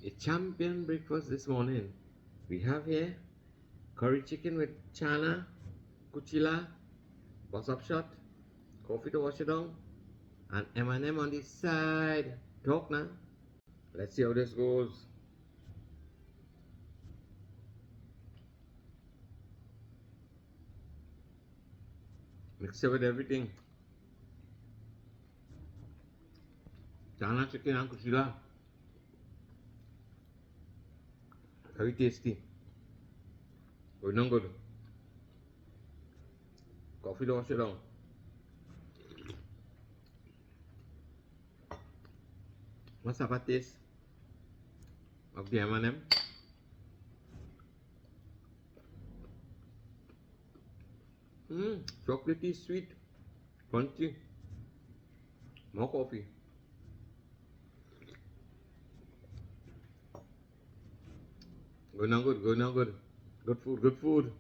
a champion breakfast this morning. We have here curry chicken with chana, kuchila, wasap shot, coffee to wash it down, and M&M on the side. Talk now. Let's see how this goes. Mix it with everything. Chana chicken and kuchila. Very tasty. Good and good. Coffee to wash it down. What's up at taste of the M&M? Chocolatey, sweet, crunchy. More coffee. Good now good, good now good. Good food, good food.